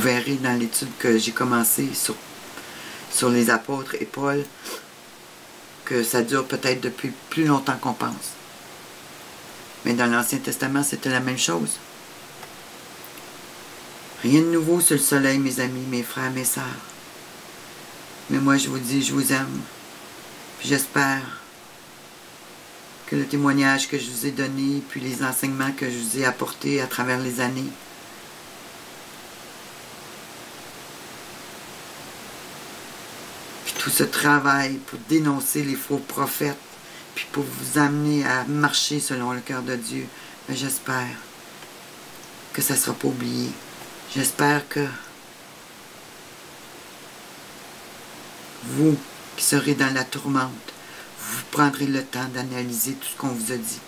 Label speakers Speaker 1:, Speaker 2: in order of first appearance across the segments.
Speaker 1: verrez dans l'étude que j'ai commencée sur les apôtres et Paul, que ça dure peut-être depuis plus longtemps qu'on pense. Mais dans l'Ancien Testament, c'était la même chose. Rien de nouveau sur le soleil, mes amis, mes frères, mes sœurs. Mais moi, je vous dis, je vous aime. Puis j'espère que le témoignage que je vous ai donné, puis les enseignements que je vous ai apportés à travers les années, puis tout ce travail pour dénoncer les faux prophètes, puis pour vous amener à marcher selon le cœur de Dieu, mais j'espère que ça ne sera pas oublié. J'espère que vous qui serez dans la tourmente, vous prendrez le temps d'analyser tout ce qu'on vous a dit.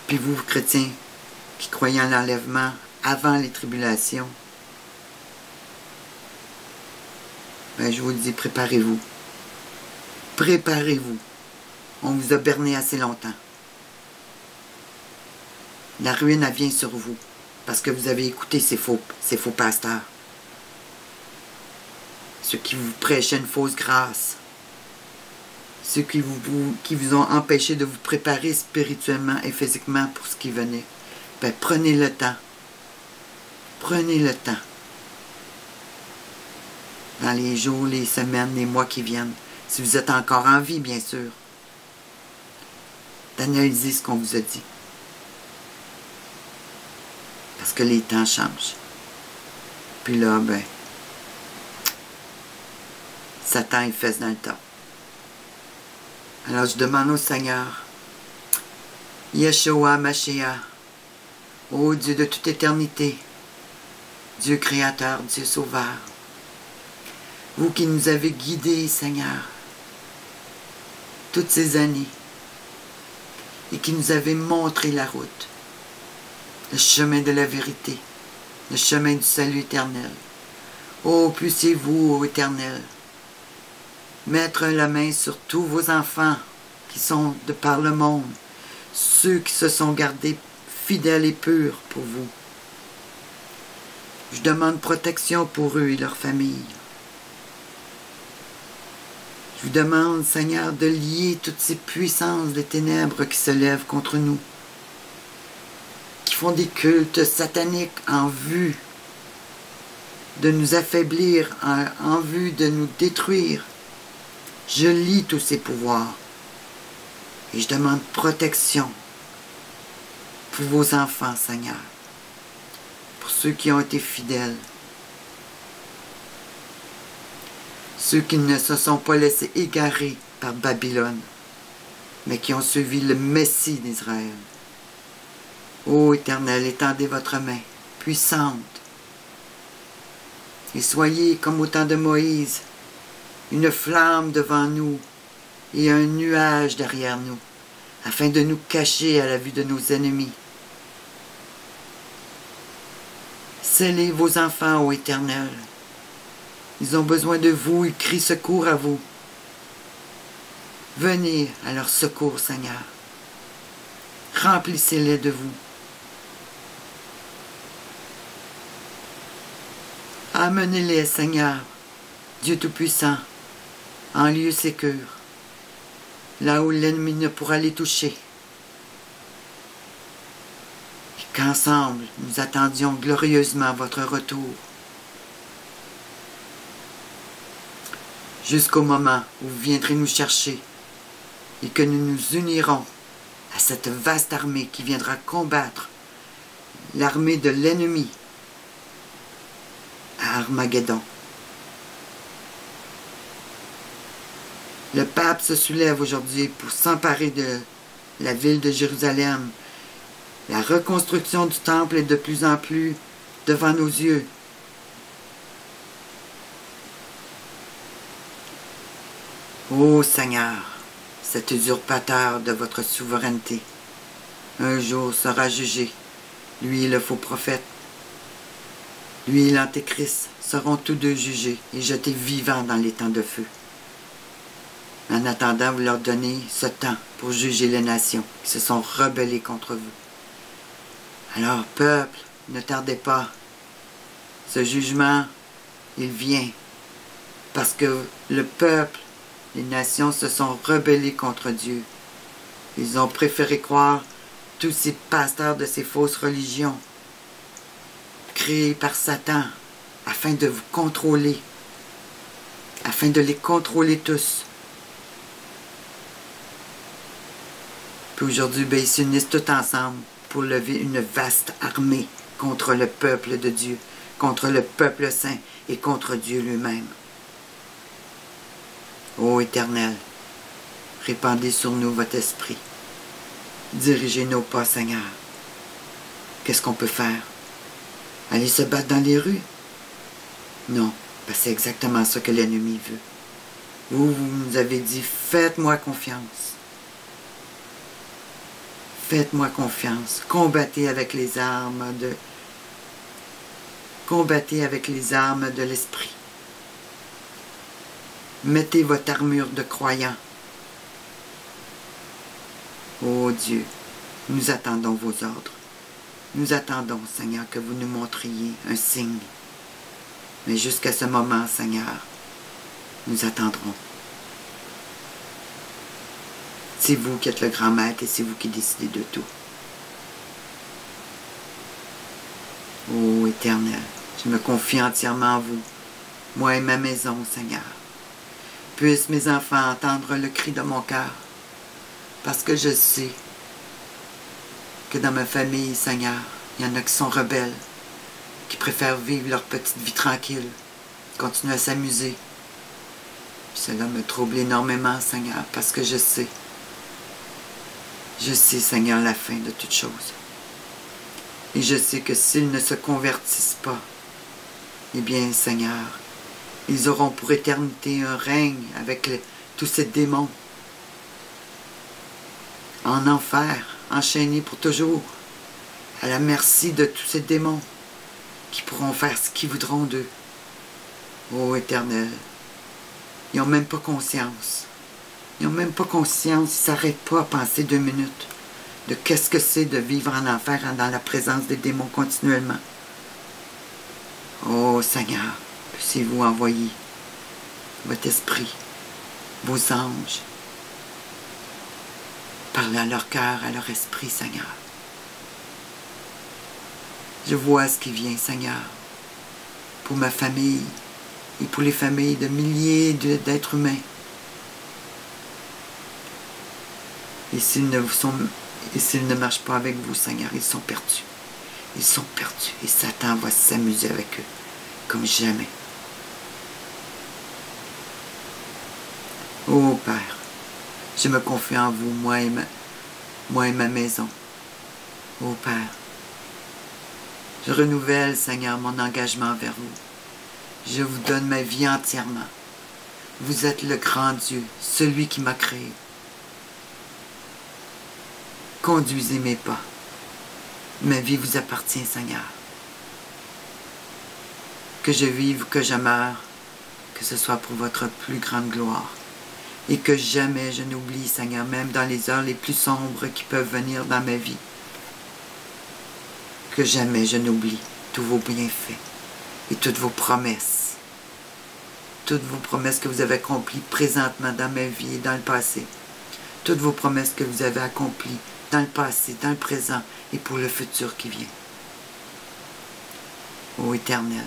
Speaker 1: Puis vous, chrétiens, qui croyez en l'enlèvement avant les tribulations, ben je vous le dis, préparez-vous. Préparez-vous. On vous a berné assez longtemps. La ruine, elle vient sur vous, parce que vous avez écouté ces faux pasteurs. Ceux qui vous prêchaient une fausse grâce. Ceux qui vous ont empêché de vous préparer spirituellement et physiquement pour ce qui venait. Ben, prenez le temps. Prenez le temps. Dans les jours, les semaines, les mois qui viennent, si vous êtes encore en vie, bien sûr, d'analyser ce qu'on vous a dit. Parce que les temps changent. Puis là, ben, Satan il fesse dans le tas. Alors je demande au Seigneur, Yeshua Mashiach, ô Dieu de toute éternité, Dieu créateur, Dieu sauveur, vous qui nous avez guidés, Seigneur, toutes ces années, et qui nous avez montré la route, le chemin de la vérité, le chemin du salut éternel. Ô puissiez-vous, ô Éternel, mettre la main sur tous vos enfants qui sont de par le monde, ceux qui se sont gardés fidèles et purs pour vous. Je demande protection pour eux et leurs familles. Je vous demande, Seigneur, de lier toutes ces puissances des ténèbres qui se lèvent contre nous, qui font des cultes sataniques en vue de nous affaiblir, en vue de nous détruire. Je lie tous ces pouvoirs et je demande protection pour vos enfants, Seigneur, pour ceux qui ont été fidèles, ceux qui ne se sont pas laissés égarer par Babylone, mais qui ont suivi le Messie d'Israël. Ô Éternel, étendez votre main puissante et soyez, comme au temps de Moïse, une flamme devant nous et un nuage derrière nous, afin de nous cacher à la vue de nos ennemis. Scellez vos enfants, ô Éternel. Ils ont besoin de vous, ils crient secours à vous. Venez à leur secours, Seigneur. Remplissez-les de vous. Amenez-les, Seigneur, Dieu Tout-Puissant, en lieu sécur, là où l'ennemi ne pourra les toucher. Et qu'ensemble, nous attendions glorieusement votre retour, jusqu'au moment où vous viendrez nous chercher et que nous nous unirons à cette vaste armée qui viendra combattre l'armée de l'ennemi à Armageddon. Le pape se soulève aujourd'hui pour s'emparer de la ville de Jérusalem. La reconstruction du temple est de plus en plus devant nos yeux. Ô Seigneur, cet usurpateur de votre souveraineté, un jour sera jugé, lui et le faux prophète. Lui et l'Antéchrist seront tous deux jugés et jetés vivants dans les temps de feu. En attendant, vous leur donnez ce temps pour juger les nations qui se sont rebellées contre vous. Alors, peuple, ne tardez pas Ce jugement, il vient parce que le peuple, les nations se sont rebellées contre Dieu. Ils ont préféré croire tous ces pasteurs de ces fausses religions créées par Satan afin de vous contrôler, afin de les contrôler tous. Puis aujourd'hui, ils s'unissent tous ensemble pour lever une vaste armée contre le peuple de Dieu, contre le peuple saint et contre Dieu lui-même. Ô Éternel, répandez sur nous votre esprit. Dirigez nos pas, Seigneur. Qu'est-ce qu'on peut faire? Aller se battre dans les rues? Non, parce que c'est exactement ça que l'ennemi veut. Vous nous avez dit, faites-moi confiance. Faites-moi confiance. Combattez avec les armes de l'esprit. Mettez votre armure de croyant. Ô Dieu, nous attendons vos ordres. Nous attendons, Seigneur, que vous nous montriez un signe. Mais jusqu'à ce moment, Seigneur, nous attendrons. C'est vous qui êtes le grand maître et c'est vous qui décidez de tout. Ô Éternel, je me confie entièrement en vous, moi et ma maison, Seigneur. Puissent mes enfants entendre le cri de mon cœur, parce que je sais que dans ma famille, Seigneur, il y en a qui sont rebelles, qui préfèrent vivre leur petite vie tranquille, continuer à s'amuser. Cela me trouble énormément, Seigneur, parce que je sais, Seigneur, la fin de toutes choses. Et je sais que s'ils ne se convertissent pas, eh bien, Seigneur, ils auront pour éternité un règne avec tous ces démons en enfer, enchaînés pour toujours, à la merci de tous ces démons qui pourront faire ce qu'ils voudront d'eux. Ô Éternel, ils n'ont même pas conscience. Ils n'ont même pas conscience, ils ne s'arrêtent pas à penser 2 minutes de qu'est-ce que c'est de vivre en enfer dans la présence des démons continuellement. Ô Seigneur, puissiez-vous envoyer votre esprit, vos anges, parler à leur cœur, à leur esprit, Seigneur. Je vois ce qui vient, Seigneur, pour ma famille et pour les familles de milliers d'êtres humains. Et s'ils ne marchent pas avec vous, Seigneur, ils sont perdus. Ils sont perdus. Et Satan va s'amuser avec eux comme jamais. Ô Père, je me confie en vous, moi et ma maison. Ô Père, je renouvelle, Seigneur, mon engagement envers vous. Je vous donne ma vie entièrement. Vous êtes le grand Dieu, celui qui m'a créé. Conduisez mes pas. Ma vie vous appartient, Seigneur. Que je vive ou que je meure, que ce soit pour votre plus grande gloire. Et que jamais je n'oublie, Seigneur, même dans les heures les plus sombres qui peuvent venir dans ma vie, que jamais je n'oublie tous vos bienfaits et toutes vos promesses. Toutes vos promesses que vous avez accomplies présentement dans ma vie et dans le passé. Toutes vos promesses que vous avez accomplies dans le passé, dans le présent et pour le futur qui vient. Ô Éternel,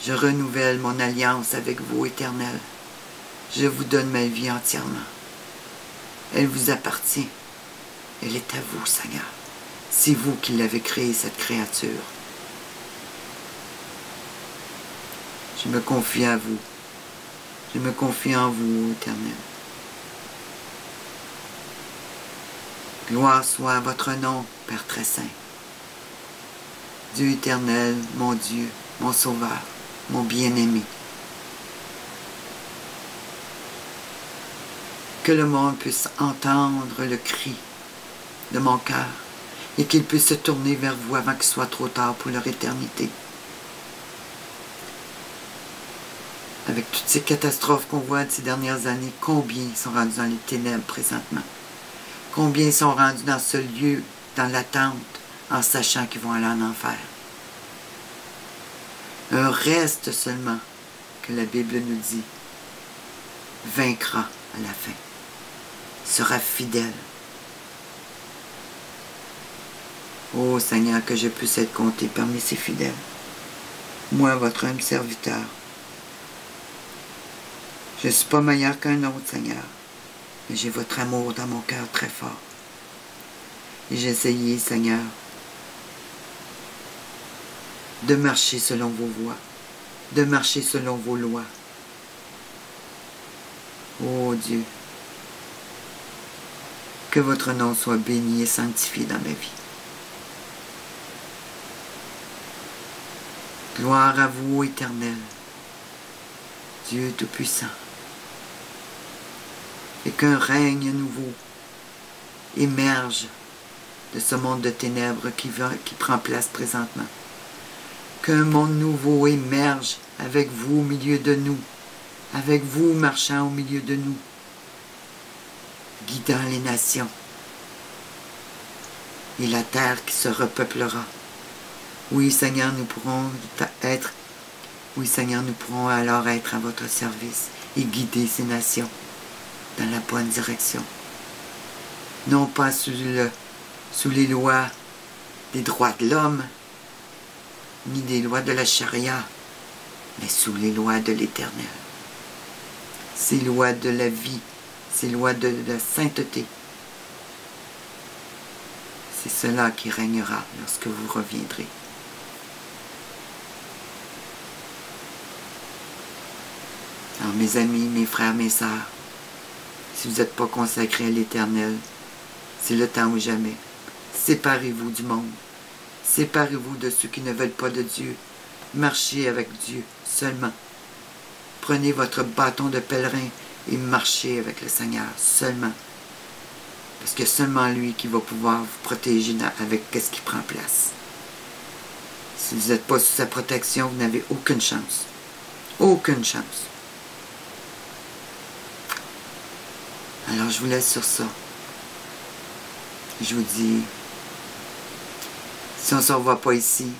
Speaker 1: je renouvelle mon alliance avec vous, Éternel. Je vous donne ma vie entièrement. Elle vous appartient. Elle est à vous, Seigneur. C'est vous qui l'avez créée, cette créature. Je me confie à vous. Je me confie en vous, Éternel. Gloire soit à votre nom, Père très saint. Dieu éternel, mon Dieu, mon Sauveur, mon bien-aimé. Que le monde puisse entendre le cri de mon cœur et qu'il puisse se tourner vers vous avant qu'il soit trop tard pour leur éternité. Avec toutes ces catastrophes qu'on voit de ces dernières années, combien sont rendus dans les ténèbres présentement? Combien sont rendus dans ce lieu, dans l'attente, en sachant qu'ils vont aller en enfer? un reste seulement que la Bible nous dit, vaincra à la fin, sera fidèle. Ô Seigneur, que je puisse être compté parmi ces fidèles. Moi, votre humble serviteur. Je ne suis pas meilleur qu'un autre, Seigneur, mais j'ai votre amour dans mon cœur très fort. Et j'ai essayé, Seigneur, de marcher selon vos voies, de marcher selon vos lois. Ô Dieu, que votre nom soit béni et sanctifié dans ma vie. Gloire à vous, Éternel, Dieu Tout-Puissant, et qu'un règne nouveau émerge de ce monde de ténèbres qui prend place présentement. Qu'un monde nouveau émerge avec vous au milieu de nous, avec vous marchant au milieu de nous, guidant les nations, et la terre qui se repeuplera. Oui, Seigneur, nous pourrons être, oui, Seigneur, nous pourrons alors être à votre service et guider ces nations dans la bonne direction. Non pas sous les lois des droits de l'homme, ni des lois de la charia, mais sous les lois de l'Éternel. Ces lois de la vie, ces lois de la sainteté. C'est cela qui régnera lorsque vous reviendrez. Alors mes amis, mes frères, mes sœurs, si vous n'êtes pas consacrés à l'Éternel, c'est le temps ou jamais. Séparez-vous du monde. Séparez-vous de ceux qui ne veulent pas de Dieu. Marchez avec Dieu seulement. Prenez votre bâton de pèlerin et marchez avec le Seigneur seulement. Parce que seulement lui qui va pouvoir vous protéger avec ce qui prend place. Si vous n'êtes pas sous sa protection, vous n'avez aucune chance. Aucune chance. Alors je vous laisse sur ça. Je vous dis, si on ne se revoit pas ici,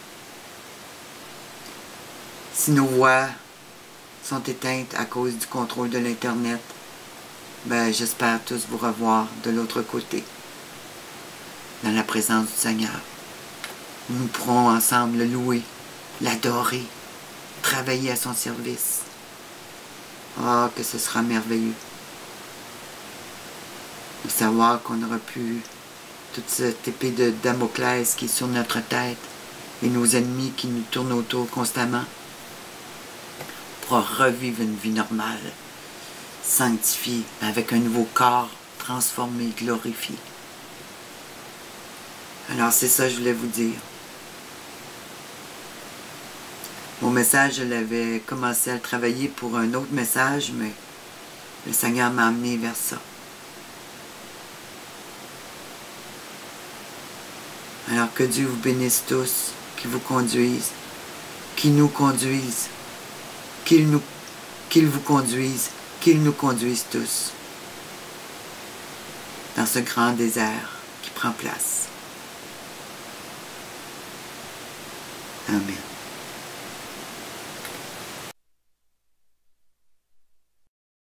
Speaker 1: si nos voix sont éteintes à cause du contrôle de l'Internet, ben j'espère tous vous revoir de l'autre côté, dans la présence du Seigneur. Nous pourrons ensemble le louer, l'adorer, travailler à son service. Ah, que ce sera merveilleux de savoir qu'on aura pu toute cette épée de Damoclès qui est sur notre tête et nos ennemis qui nous tournent autour constamment pour revivre une vie normale, sanctifiée, avec un nouveau corps transformé, glorifié. Alors c'est ça que je voulais vous dire. Mon message, je l'avais commencé à le travailler pour un autre message, mais le Seigneur m'a amené vers ça. Alors que Dieu vous bénisse tous, qu'il vous conduise, qu'il nous conduise, qu'il vous conduise, qu'il nous conduise tous dans ce grand désert qui prend place. Amen.